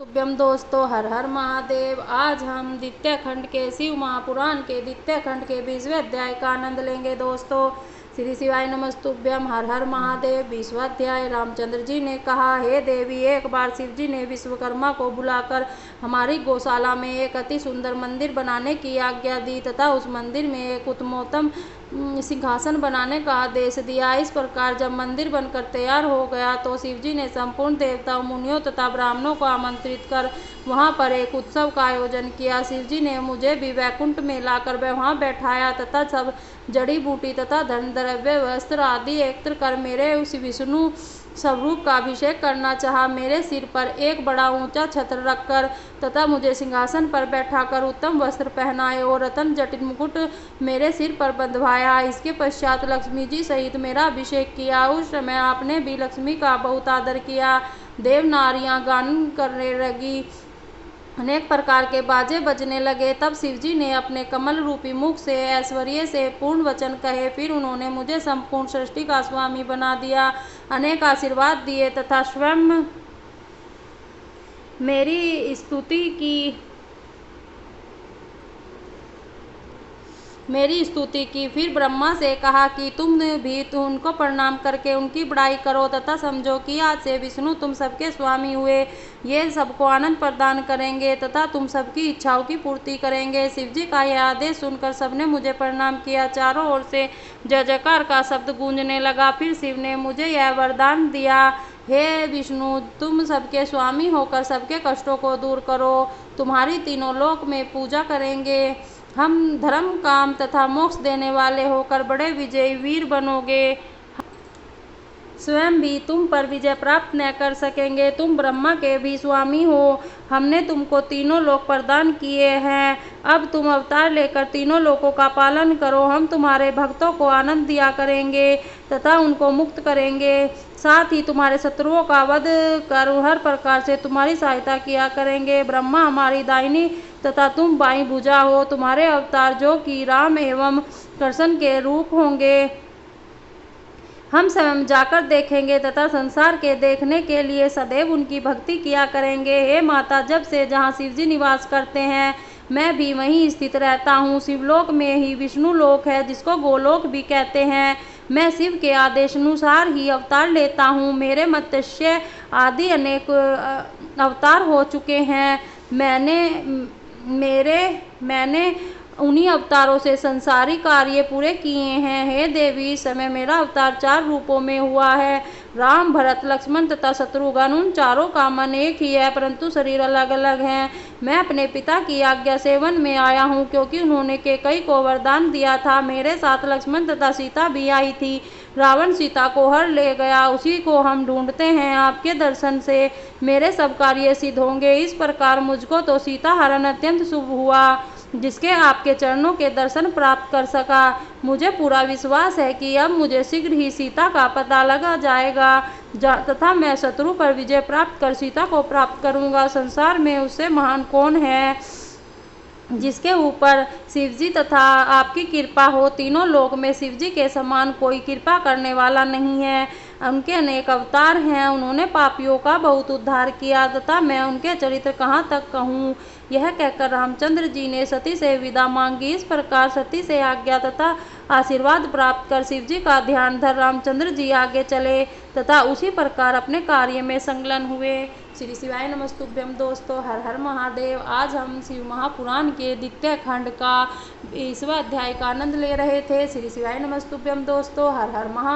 तुभ्यम दोस्तों, हर हर महादेव। आज हम द्वितीय खंड के शिव महापुराण के द्वितीय खंड के 20वें अध्याय का आनंद लेंगे। दोस्तों, श्री शिवाय नमस्तुभ्यम। हर हर महादेव। 20वां अध्याय। रामचंद्र जी ने कहा, हे देवी, एक बार शिव जी ने विश्वकर्मा को बुलाकर हमारी गौशाला में एक अति सुंदर मंदिर बनाने की आज्ञा दी तथा उस मंदिर में एक उत्तमोत्तम सिंहासन बनाने का आदेश दिया। इस प्रकार जब मंदिर बनकर तैयार हो गया तो शिव जी ने संपूर्ण देवताओं, मुनियों तथा ब्राह्मणों को आमंत्रित कर वहां पर एक उत्सव का आयोजन किया। शिव जी ने मुझे भी वैकुंठ में लाकर वहां बैठाया तथा सब जड़ी बूटी तथा धन द्रव्य, वस्त्र आदि एकत्र कर मेरे उस विष्णु स्वरूप का अभिषेक करना चाहा। मेरे सिर पर एक बड़ा ऊंचा छत्र रखकर तथा मुझे सिंहासन पर बैठाकर उत्तम वस्त्र पहनाए और रत्न जटित मुकुट मेरे सिर पर बंधवाया। इसके पश्चात लक्ष्मी जी सहित मेरा अभिषेक किया। उस समय आपने भी लक्ष्मी का बहुत आदर किया। देव नारियां गान करने लगी, अनेक प्रकार के बाजे बजने लगे। तब शिव जी ने अपने कमल रूपी मुख से ऐश्वर्य से पूर्ण वचन कहे। फिर उन्होंने मुझे संपूर्ण सृष्टि का स्वामी बना दिया, अनेक आशीर्वाद दिए तथा स्वयं मेरी स्तुति की। फिर ब्रह्मा से कहा कि तुम भी उनको प्रणाम करके उनकी बड़ाई करो तथा समझो कि आज से विष्णु तुम सबके स्वामी हुए। ये सबको आनंद प्रदान करेंगे तथा तुम सबकी इच्छाओं की पूर्ति करेंगे। शिव जी का यह आदेश सुनकर सबने मुझे प्रणाम किया। चारों ओर से जय जयकार का शब्द गूंजने लगा। फिर शिव ने मुझे यह वरदान दिया, हे विष्णु, तुम सबके स्वामी होकर सबके कष्टों को दूर करो। तुम्हारी तीनों लोक में पूजा करेंगे। हम धर्म, काम तथा मोक्ष देने वाले होकर बड़े विजयी वीर बनोगे। स्वयं भी तुम पर विजय प्राप्त न कर सकेंगे। तुम ब्रह्मा के भी स्वामी हो। हमने तुमको तीनों लोक प्रदान किए हैं। अब तुम अवतार लेकर तीनों लोकों का पालन करो। हम तुम्हारे भक्तों को आनंद दिया करेंगे तथा उनको मुक्त करेंगे। साथ ही तुम्हारे शत्रुओं का वध कर हर प्रकार से तुम्हारी सहायता किया करेंगे। ब्रह्मा हमारी दाहिनी तथा तुम बाईं भुजा हो। तुम्हारे अवतार जो कि राम एवं कृष्ण के रूप होंगे, हम स्वयं जाकर देखेंगे तथा संसार के देखने के लिए सदैव उनकी भक्ति किया करेंगे। हे माता, जब से जहाँ शिव जी निवास करते हैं मैं भी वहीं स्थित रहता हूँ। शिवलोक में ही विष्णु लोक है, जिसको गोलोक भी कहते हैं। मैं शिव के आदेशानुसार ही अवतार लेता हूँ। मेरे मत्स्य आदि अनेक अवतार हो चुके हैं। मैंने उन्हीं अवतारों से संसारी कार्य पूरे किए हैं। हे देवी, इस समय मेरा अवतार 4 रूपों में हुआ है। राम, भरत, लक्ष्मण तथा शत्रुघ्न, उन चारों का मन एक ही है, परंतु शरीर अलग अलग हैं। मैं अपने पिता की आज्ञा से वन में आया हूँ, क्योंकि उन्होंने कैकेयी को वरदान दिया था। मेरे साथ लक्ष्मण तथा सीता भी आई थी। रावण सीता को हर ले गया, उसी को हम ढूंढते हैं। आपके दर्शन से मेरे सब कार्य सिद्ध होंगे। इस प्रकार मुझको तो सीता हरण अत्यंत शुभ हुआ, जिसके आपके चरणों के दर्शन प्राप्त कर सका। मुझे पूरा विश्वास है कि अब मुझे शीघ्र ही सीता का पता लगा जाएगा तथा मैं शत्रु पर विजय प्राप्त कर सीता को प्राप्त करूंगा। संसार में उससे महान कौन है जिसके ऊपर शिवजी तथा आपकी कृपा हो। तीनों लोक में शिवजी के समान कोई कृपा करने वाला नहीं है। उनके अनेक अवतार हैं। उन्होंने पापियों का बहुत उद्धार किया तथा मैं उनके चरित्र कहाँ तक कहूँ। यह कहकर रामचंद्र जी ने सती से विदा मांगी। इस प्रकार सती से आज्ञा तथा आशीर्वाद प्राप्त कर शिवजी का ध्यान धर रामचंद्र जी आगे चले तथा उसी प्रकार अपने कार्य में संलग्न हुए। श्री शिवाय नमस्तुभ्यम। दोस्तों, हर हर महादेव। आज हम शिव महापुराण के द्वितीय खंड का 20वां अध्याय का आनंद ले रहे थे। श्री शिवाय नमस्तुभ्यम। दोस्तों, हर हर महादेव।